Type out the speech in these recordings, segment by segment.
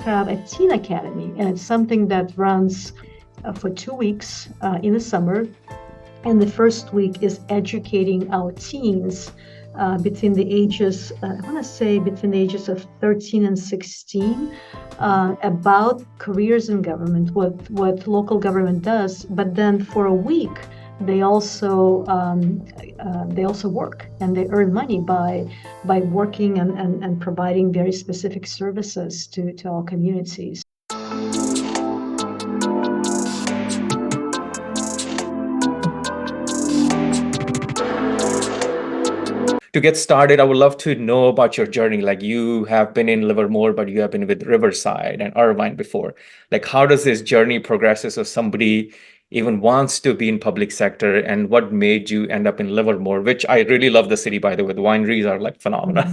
have a teen academy, and it's something that runs for 2 weeks in the summer. And the first week is educating our teens between the ages, I want to say between the ages of 13 and 16, about careers in government, what local government does. But then for a week, they also work and they earn money by working and providing very specific services to our communities. To get started, I would love to know about your journey. Like, you have been in Livermore, but you have been with Riverside and Irvine before. Like, how does this journey progresses if somebody even wants to be in public sector, and what made you end up in Livermore, which I really love the city, by the way. The wineries are like phenomenal.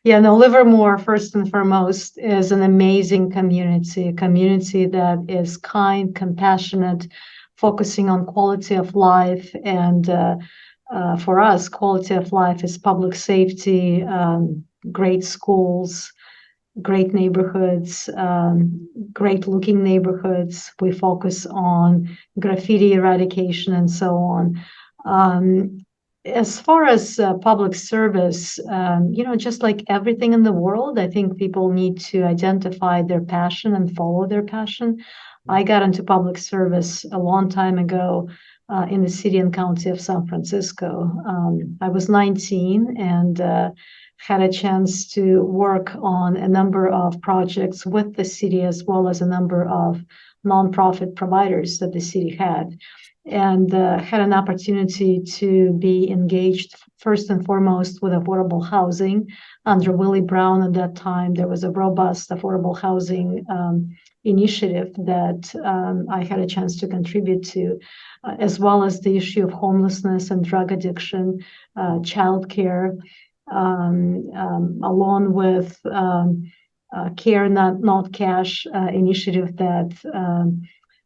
Yeah, no, Livermore, first and foremost, is an amazing community, a community that is kind, compassionate, focusing on quality of life. And for us, quality of life is public safety, great schools, great neighborhoods, great looking neighborhoods. We focus on graffiti eradication and so on. As far as public service, just like everything in the world, I think people need to identify their passion and follow their passion. I got into public service a long time ago in the city and county of San Francisco. I was 19 and had a chance to work on a number of projects with the city, as well as a number of nonprofit providers that the city had, and had an opportunity to be engaged first and foremost with affordable housing. Under Willie Brown at that time, there was a robust affordable housing initiative that I had a chance to contribute to, as well as the issue of homelessness and drug addiction, childcare, along with Care Not Cash initiative that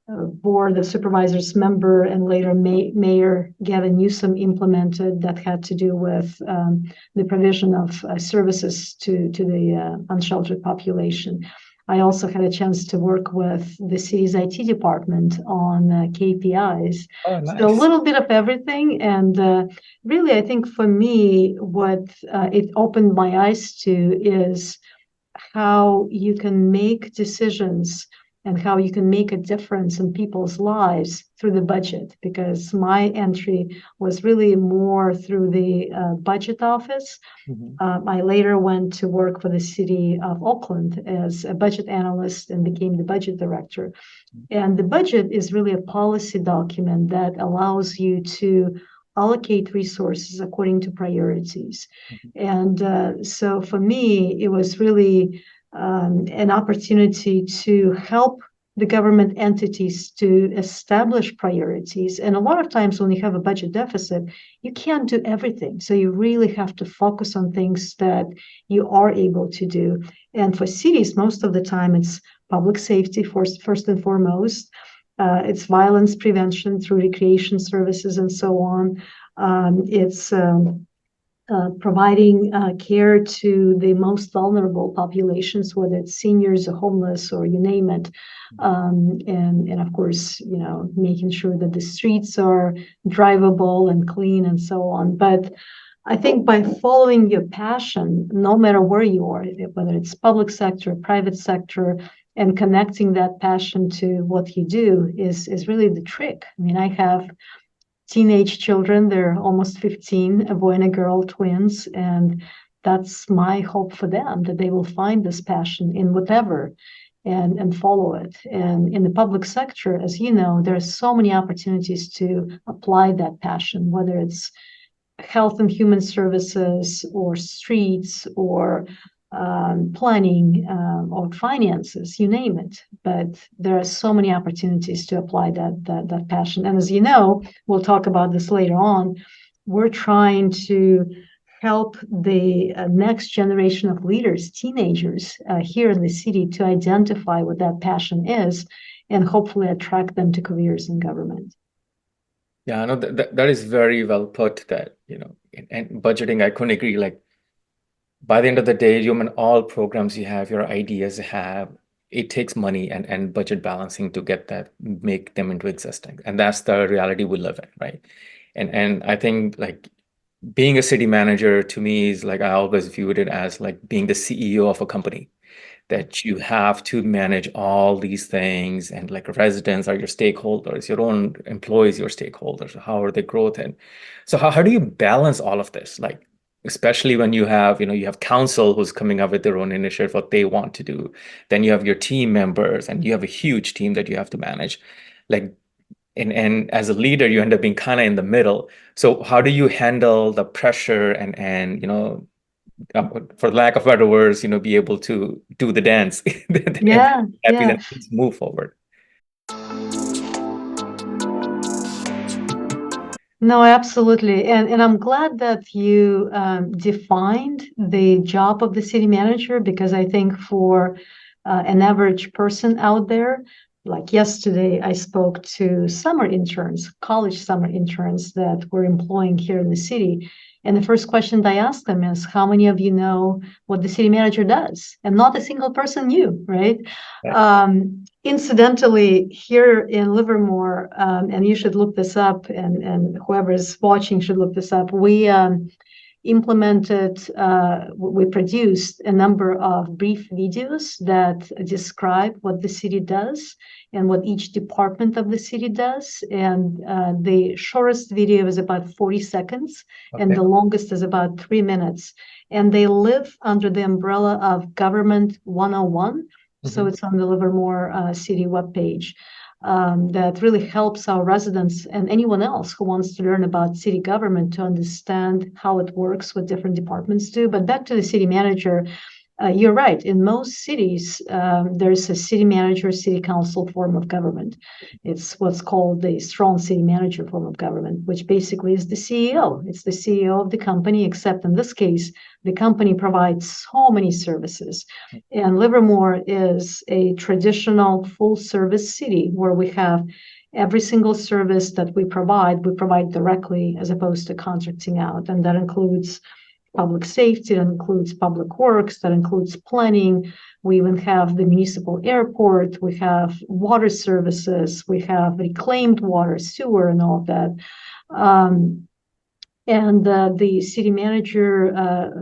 board of supervisors member and later Mayor Gavin Newsom implemented, that had to do with the provision of services to the unsheltered population. I also had a chance to work with the city's IT department on KPIs. Oh, nice. So a little bit of everything. And really, I think for me, what it opened my eyes to is how you can make decisions and how you can make a difference in people's lives through the budget, because my entry was really more through the budget office. I later went to work for the city of Oakland as a budget analyst and became the budget director. And the budget is really a policy document that allows you to allocate resources according to priorities. And so for me, it was really an opportunity to help the government entities to establish priorities. And a lot of times when you have a budget deficit, you can't do everything. So you really have to focus on things that you are able to do. And for cities, most of the time, it's public safety first and foremost. It's violence prevention through recreation services and so on. It's providing care to the most vulnerable populations, whether it's seniors or homeless or you name it. And of course, making sure that the streets are drivable and clean and so on. But I think by following your passion, no matter where you are, whether it's public sector, private sector, and connecting that passion to what you do is really the trick. I mean, I have teenage children, they're almost 15, a boy and a girl, twins, and that's my hope for them, that they will find this passion in whatever and follow it. And in the public sector, as you know, there are so many opportunities to apply that passion, whether it's health and human services or streets or planning or finances, you name it. But there are so many opportunities to apply that passion. And as you know, we'll talk about this later on, we're trying to help the next generation of leaders, teenagers here in the city, to identify what that passion is and hopefully attract them to careers in government. Yeah, I know that is very well put, that, and budgeting, I couldn't agree. Like, by the end of the day, all programs you have, your ideas have, it takes money and budget balancing to get that, make them into existence. And that's the reality we live in, right? And I think like being a city manager to me is like I always viewed it as like being the CEO of a company, that you have to manage all these things, and like residents are your stakeholders, your own employees, your stakeholders, how are they growth. And so how do you balance all of this? Like, especially when you have, you have council who's coming up with their own initiative, what they want to do. Then you have your team members and you have a huge team that you have to manage. Like, and as a leader, you end up being kind of in the middle. So how do you handle the pressure and for lack of better words, be able to do the dance, that everyone's Yeah, happy, yeah. then things move forward. No, absolutely. And I'm glad that you defined the job of the city manager, because I think for an average person out there, like yesterday, I spoke to summer interns, college summer interns that we're employing here in the city. And the first question I asked them is, how many of you know what the city manager does? And not a single person knew, right? Right. Incidentally, here in Livermore, and you should look this up, and whoever is watching should look this up. We produced a number of brief videos that describe what the city does and what each department of the city does. And the shortest video is about 40 seconds, and Okay. the longest is about 3 minutes. And they live under the umbrella of Government 101. So Mhm. it's on the Livermore City webpage. That really helps our residents and anyone else who wants to learn about city government to understand how it works, what different departments do. But back to the city manager, you're right. In most cities, there's a city manager, city council form of government. It's what's called the strong city manager form of government, which basically is the CEO. It's the CEO of the company, except in this case, the company provides so many services. And Livermore is a traditional full service city where we have every single service that we provide directly as opposed to contracting out. And that includes public safety, that includes public works, that includes planning. We even have the municipal airport, we have water services, we have reclaimed water, sewer, and all of that. And the city manager,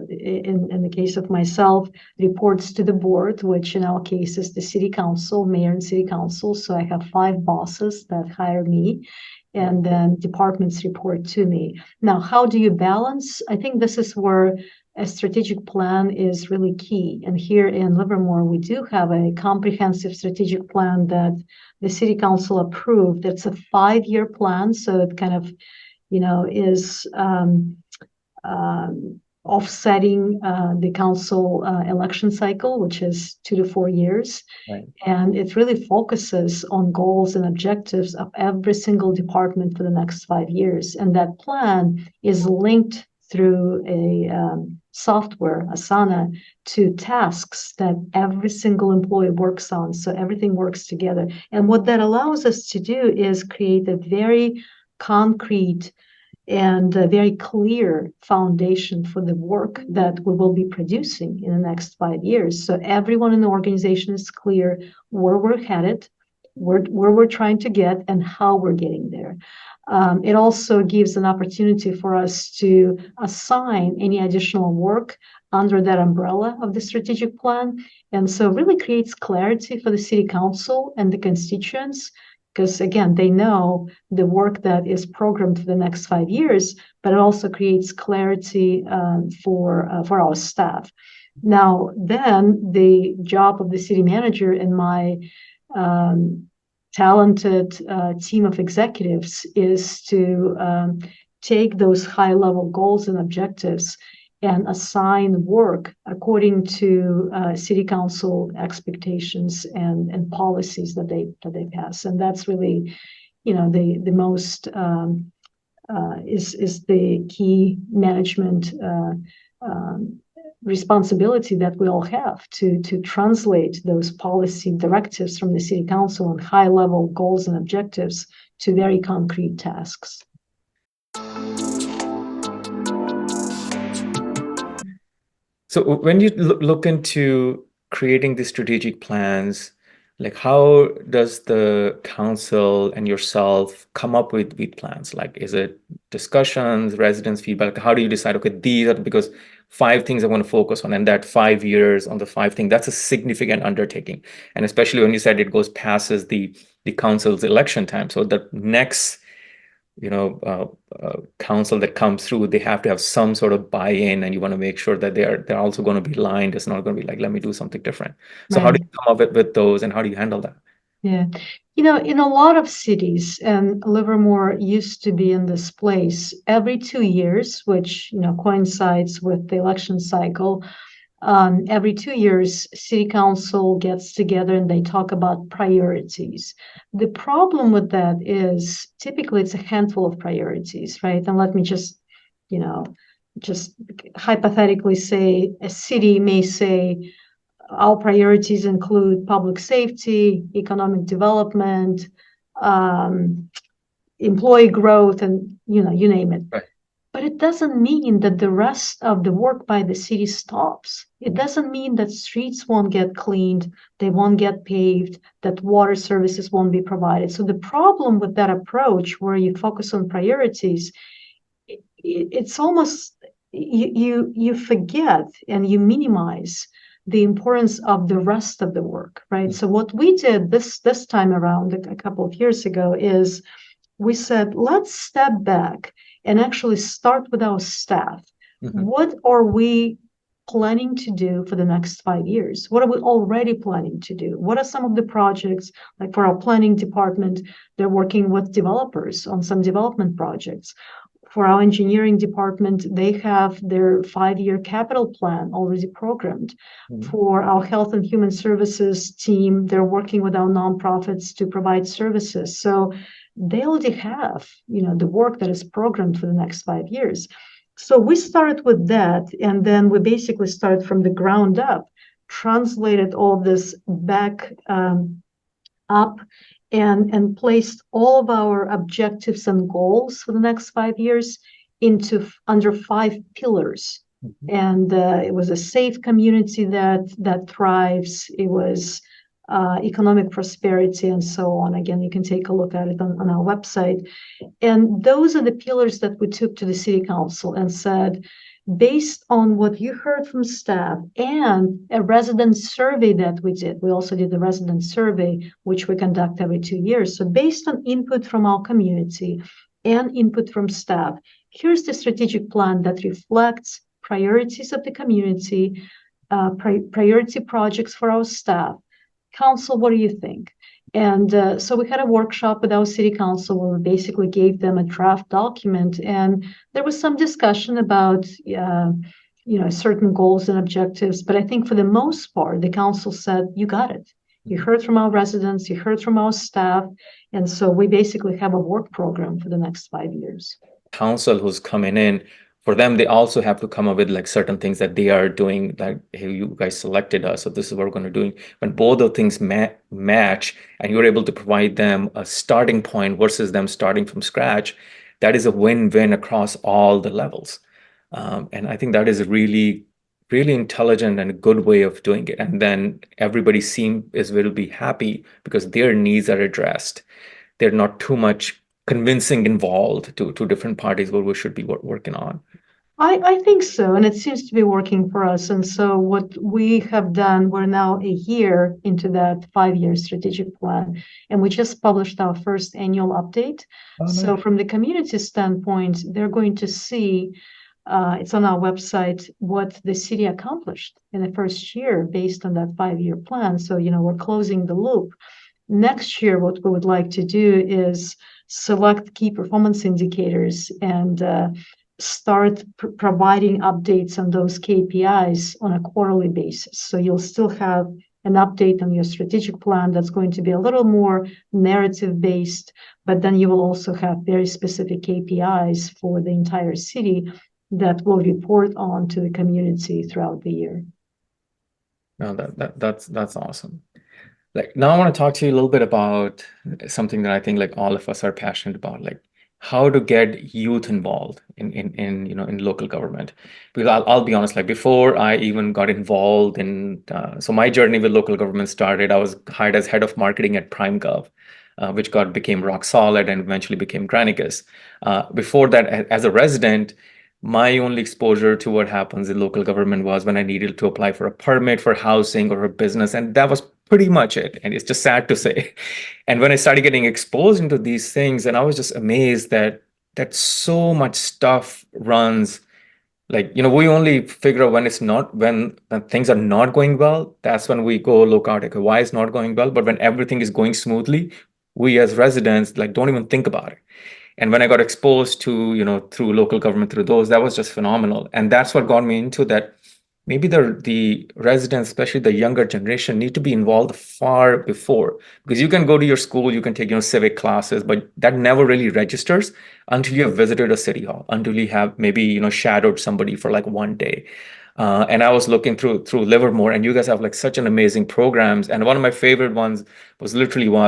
in the case of myself, reports to the board, which in our case is the city council, mayor and city council. So I have 5 bosses that hire me, and then departments report to me. Now, how do you balance? I think this is where a strategic plan is really key. And here in Livermore, we do have a comprehensive strategic plan that the city council approved. It's a 5-year plan, so it kind of is offsetting the council election cycle, which is 2 to 4 years. Right. And it really focuses on goals and objectives of every single department for the next 5 years. And that plan is linked through a software, Asana, to tasks that every single employee works on. So everything works together. And what that allows us to do is create a very concrete and a very clear foundation for the work that we will be producing in the next 5 years. So everyone in the organization is clear where we're headed, where we're trying to get, and how we're getting there. It also gives an opportunity for us to assign any additional work under that umbrella of the strategic plan. And so really creates clarity for the city council and the constituents, because again, they know the work that is programmed for the next 5 years, but it also creates clarity for our staff. Now, then the job of the city manager and my talented team of executives is to take those high-level goals and objectives and assign work according to city council expectations and policies that they pass. And that's really, the most is the key management responsibility that we all have to translate those policy directives from the city council and high level goals and objectives to very concrete tasks. So when you look into creating the strategic plans, like how does the council and yourself come up with plans? Like, is it discussions, residents' feedback? How do you decide, okay, these are because 5 things I want to focus on, and that 5 years on the 5 things, that's a significant undertaking. And especially when you said it goes passes the council's election time. So the next council that comes through, they have to have some sort of buy-in, and you want to make sure that they're also going to be aligned. It's not going to be like, let me do something different. So how do Right. you come up with those, and how do you handle that? Yeah. In a lot of cities, and Livermore used to be in this place every 2 years, which, coincides with the election cycle. Every 2 years, city council gets together and they talk about priorities. The problem with that is typically it's a handful of priorities, right? And let me you know, just hypothetically say a city may say, our priorities include public safety, economic development, um, employee growth, and you name it. Right. But it doesn't mean that the rest of the work by the city stops. It doesn't mean that streets won't get cleaned, they won't get paved, that water services won't be provided. So the problem with that approach, where you focus on priorities, it's almost you forget and you minimize the importance of the rest of the work, right? So what we did this time around, a couple of years ago, is we said, let's step back and actually start with our staff. Mhm. What are we planning to do for the next 5 years? What are we already planning to do? What are some of the projects, like for our planning department, they're working with developers on some development projects. For our engineering department, they have their 5-year capital plan already programmed. Mhm. For our health and human services team, they're working with our nonprofits to provide services. So they already have, the work that is programmed for the next 5 years. So we started with that, and then we basically started from the ground up, translated all this back up, and placed all of our objectives and goals for the next 5 years into under 5 pillars. Mhm. And it was a safe community that thrives. It was economic prosperity and so on. Again, you can take a look at it on our website. And those are the pillars that we took to the city council and said, based on what you heard from staff and a resident survey that we also did the resident survey, which we conduct every 2 years. So based on input from our community and input from staff, here's the strategic plan that reflects priorities of the community, priority projects for our staff. Council, what do you think? And so we had a workshop with our city council where we basically gave them a draft document, and there was some discussion about certain goals and objectives. But I think for the most part, the council said, "You got it. You heard from our residents, you heard from our staff, and so we basically have a work program for the next 5 years." Council who's coming in, for them, they also have to come up with like certain things that they are doing, like, hey, you guys selected us, so this is what we're going to do. When both of things match, and you're able to provide them a starting point versus them starting from scratch, that is a win-win across all the levels. And I think that is a really, really intelligent and a good way of doing it. And then everybody will be happy because their needs are addressed. They're not too much convincing involved to different parties what we should be working on. I think so, and it seems to be working for us. And so what we have done, we're now a year into that 5-year strategic plan, and we just published our first annual update. Oh, So nice. from the community standpoint, they're going to see, it's on our website, what the city accomplished in the first year based on that 5-year plan. So, we're closing the loop. Next year, what we would like to do is select key performance indicators and start providing updates on those KPIs on a quarterly basis. So you'll still have an update on your strategic plan that's going to be a little more narrative based, but then you will also have very specific KPIs for the entire city that will report on to the community throughout the year. No, that's awesome. Like now I want to talk to you a little bit about something that I think like all of us are passionate about, like how to get youth involved in in local government. Because I'll be honest, like before I even got involved in so my journey with local government started. I was hired as head of marketing at PrimeGov, which got became Rock Solid and eventually became Granicus. Before that, as a resident, my only exposure to what happens in local government was when I needed to apply for a permit for housing or a business, and that was pretty much it. And it's just sad to say. And when I started getting exposed into these things, and I was just amazed that so much stuff runs like, we only figure out when it's not, when things are not going well, that's when we go look out, okay, why it's not going well. But when everything is going smoothly, we as residents like don't even think about it. And when I got exposed to, through local government, through those, that was just phenomenal. And that's what got me into that. Maybe the residents, especially the younger generation, need to be involved far before, because you can go to your school, you can take, civic classes, but that never really registers until you have visited a city hall, until you have maybe, shadowed somebody for like one day. And I was looking through Livermore, and you guys have like such an amazing programs. And one of my favorite ones was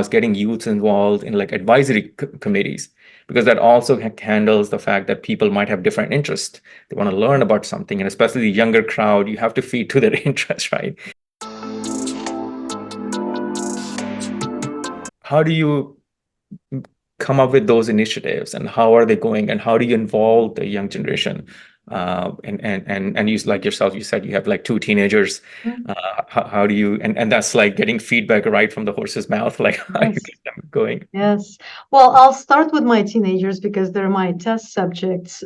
getting youth involved in like advisory committees, because that also handles the fact that people might have different interests. They want to learn about something, and especially the younger crowd, you have to feed to their interests, right? How do you come up with those initiatives, and how are they going, and how do you involve the young generation? And you, like yourself, you said you have like two teenagers. Mm. How do you, and that's like getting feedback right from the horse's mouth, like how you Yes. get them going? Yes. Well, I'll start with my teenagers because they're my test subjects.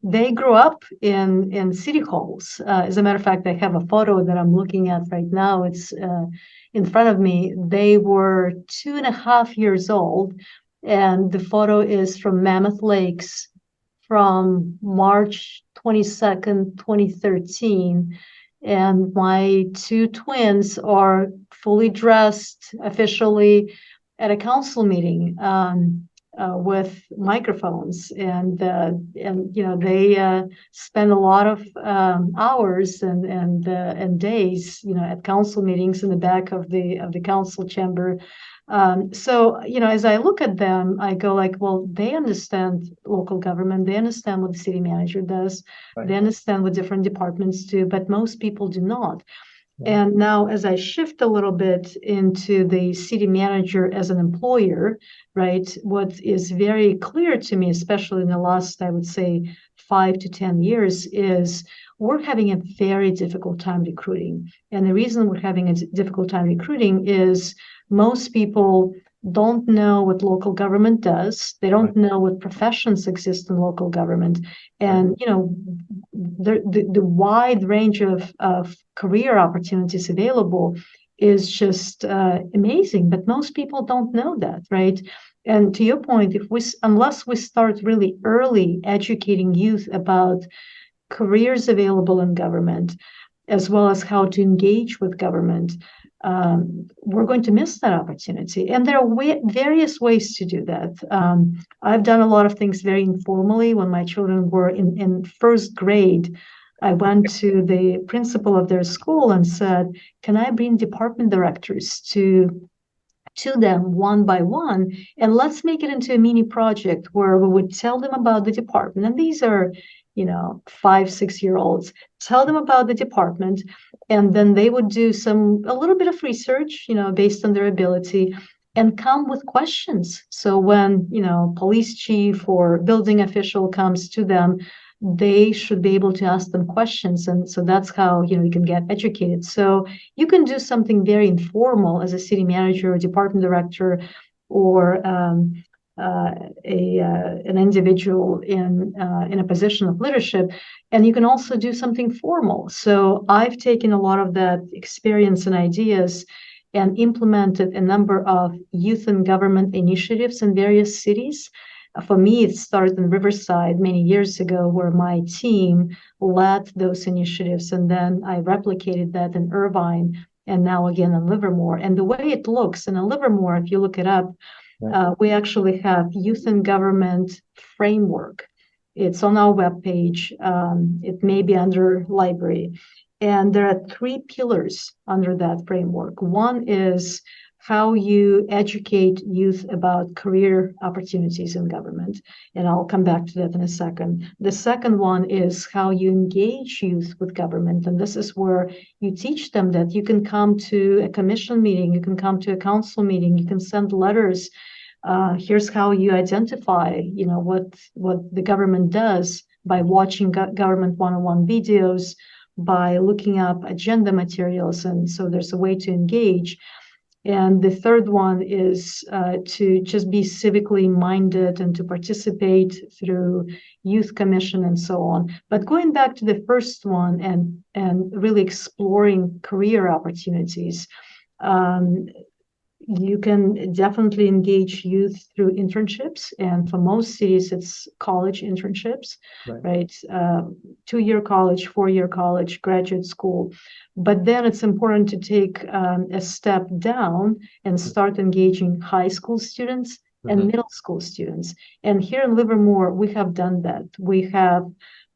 They grew up in city halls. As a matter of fact, I have a photo that I'm looking at right now. It's in front of me. They were 2.5 years old, and the photo is from Mammoth Lakes from March 22nd, 2013. And my two twins are fully dressed officially at a council meeting with microphones, and they spend a lot of hours and days at council meetings in the back of the council chamber. So as I look at them, I go like, well, they understand local government, they understand what the city manager does, Right. they understand what different departments do, but most people do not. Yeah. And now, as I shift a little bit into the city manager as an employer, right, what is very clear to me, especially in the last, I would say, 5 to 10 years, is we're having a very difficult time recruiting. And the reason we're having a difficult time recruiting is most people don't know what local government does. They Right. don't know what professions exist in local government. Right. And, the wide range of career opportunities available is just amazing. But most people don't know that, right? And to your point, unless we start really early educating youth about careers available in government, as well as how to engage with government, we're going to miss that opportunity. And there are various ways to do that. I've done a lot of things very informally. When my children were in first grade, I went to the principal of their school and said, can I bring department directors to them one by one, and let's make it into a mini project where we would tell them about the department. And these are 5, 6 year olds. Tell them about the department, and then they would do a little bit of research based on their ability, and come with questions. So when police chief or building official comes to them, they should be able to ask them questions. And so that's how you can get educated. So you can do something very informal as a city manager or department director, or an individual in a position of leadership, and you can also do something formal. So I've taken a lot of that experience and ideas and implemented a number of youth and government initiatives in various cities. For me, it started in Riverside many years ago, where my team led those initiatives, and then I replicated that in Irvine, and now again in Livermore. And the way it looks in Livermore, if you look it up, we actually have youth and government framework. It's on our webpage. It may be under library. And there are 3 pillars under that framework. One is how you educate youth about career opportunities in government. And I'll come back to that in a second. The second one is how you engage youth with government. And this is where you teach them that you can come to a commission meeting, you can come to a council meeting, you can send letters. Here's how you identify, what the government does by watching government one-on-one videos, by looking up agenda materials. And so there's a way to engage. And the third one is to just be civically minded and to participate through youth commission and so on. But going back to the first one and really exploring career opportunities, you can definitely engage youth through internships. And for most cities, it's college internships, right? 2-year college, 4-year college, graduate school. But then it's important to take a step down and start engaging high school students and middle school students. And here in Livermore, we have done that. We have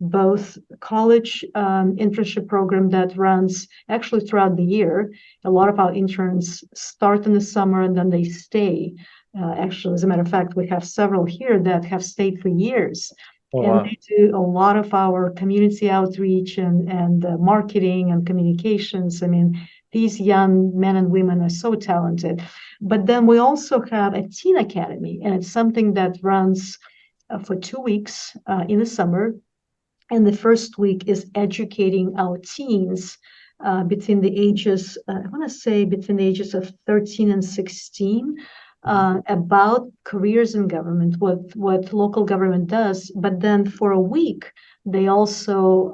both college internship program that runs actually throughout the year. A lot of our interns start in the summer and then they stay. Actually, as a matter of fact, we have several here that have stayed for years. Oh, and wow. they do a lot of our community outreach and marketing and communications. I mean, these young men and women are so talented. But then we also have a teen academy, and it's something that runs for 2 weeks in the summer. And the first week is educating our teens between the ages, I want to say between the ages of 13 and 16, about careers in government, what local government does. But then for a week, they also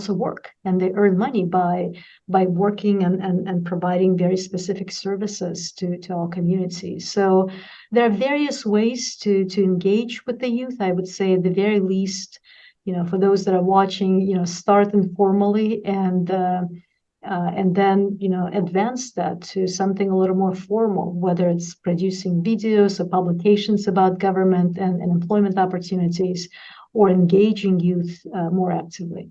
work and they earn money by working and providing very specific services to our community. So there are various ways to engage with the youth. I would say at the very least, for those that are watching, start informally and then, advance that to something a little more formal, whether it's producing videos or publications about government and employment opportunities, or engaging youth more actively.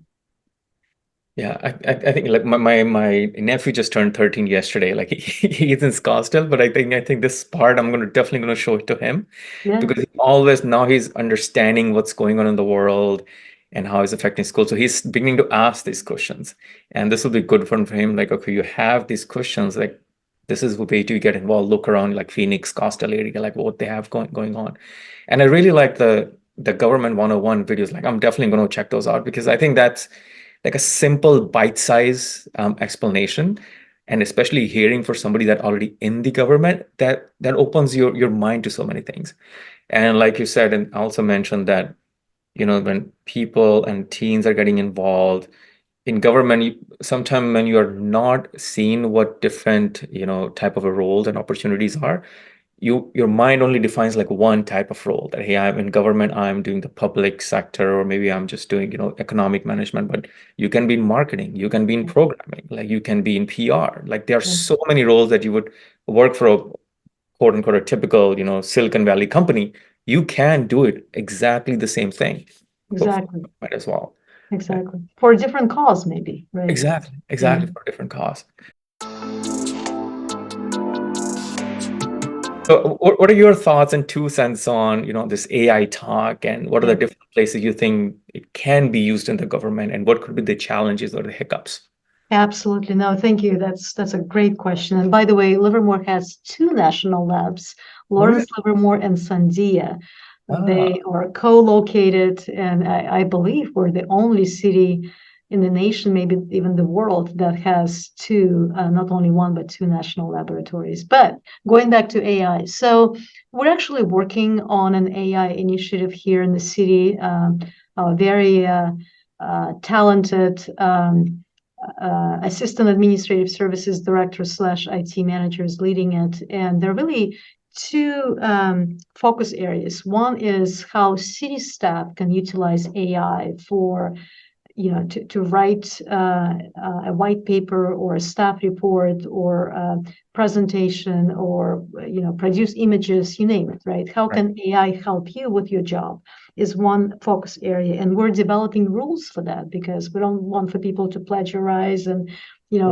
Yeah, I think like my nephew just turned 13 yesterday. Like he's in Scottsdale, but I think this part I'm definitely gonna show it to him Yeah, because now he's understanding what's going on in the world and how it's affecting school. So he's beginning to ask these questions, and this will be good for him. Like, okay, you have these questions. Like, this is the way to get involved. Look around like Phoenix, Scottsdale area, like what they have going on. And I really like the government 101 videos. Like, I'm definitely going to check those out because I think that's like a simple bite-size explanation, and especially hearing for somebody that already in the government, that opens your mind to so many things. And like you said, and also mentioned that when people and teens are getting involved in government, sometimes when you are not seeing what different type of a roles and opportunities are, your mind only defines like one type of role, that hey, I'm in government, I'm doing the public sector, or maybe I'm just doing economic management. But you can be in marketing, you can be in programming, like you can be in PR. Like there are so many roles that you would work for a quote unquote a typical Silicon Valley company. You can do it exactly the same thing exactly, as well. exactly. For a different cause, maybe, right? Exactly for different costs. So what are your thoughts and 2 cents on, this AI talk, and what are the different places you think it can be used in the government, and what could be the challenges or the hiccups? Absolutely. No, thank you. That's a great question. And by the way, Livermore has 2 national labs, Lawrence Livermore and Sandia. They are co-located, and I believe we're the only city in the nation, maybe even the world, that has 2, not only 1, but 2 national laboratories. But going back to AI, so we're actually working on an AI initiative here in the city. A very talented assistant administrative services director / IT manager is leading it. And there are really 2 focus areas. One is how city staff can utilize AI for, to write a white paper or a staff report or a presentation or, produce images, you name it, right? How can AI help you with your job is one focus area. And we're developing rules for that because we don't want for people to plagiarize and,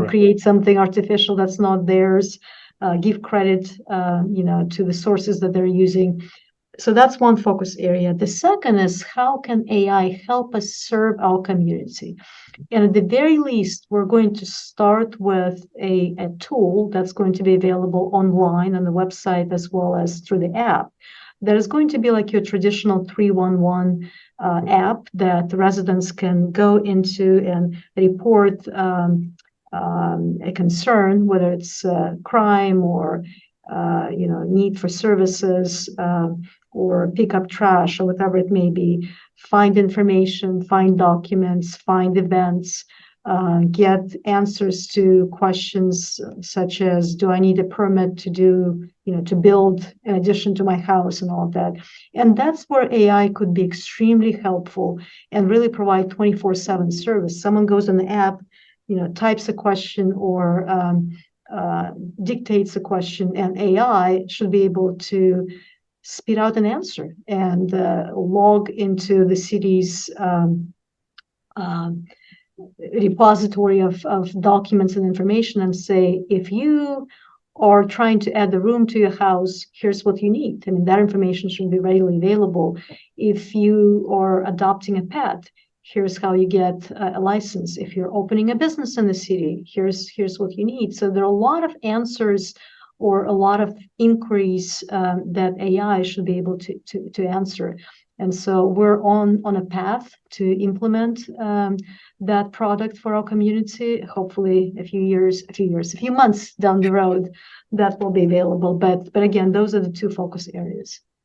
create something artificial that's not theirs. give credit, to the sources that they're using. So that's one focus area. The second is how can AI help us serve our community? And at the very least, we're going to start with a tool that's going to be available online on the website as well as through the app. That is going to be like your traditional 311 app that residents can go into and report a concern, whether it's crime or need for services, or pick up trash or whatever it may be, find information, find documents, find events, get answers to questions such as, do I need a permit to build in addition to my house and all of that. And that's where AI could be extremely helpful and really provide 24/7 service. Someone goes on the app, types a question or dictates a question, and AI should be able to spit out an answer and log into the city's repository of documents and information and say, if you are trying to add a room to your house, here's what you need. I mean, that information should be readily available. If you are adopting a pet, here's how you get a license. If you're opening a business in the city, here's what you need. So there are a lot of answers or a lot of inquiries that AI should be able to answer. And so we're on a path to implement that product for our community. Hopefully a few months down the road, that will be available. But again, those are the two focus areas.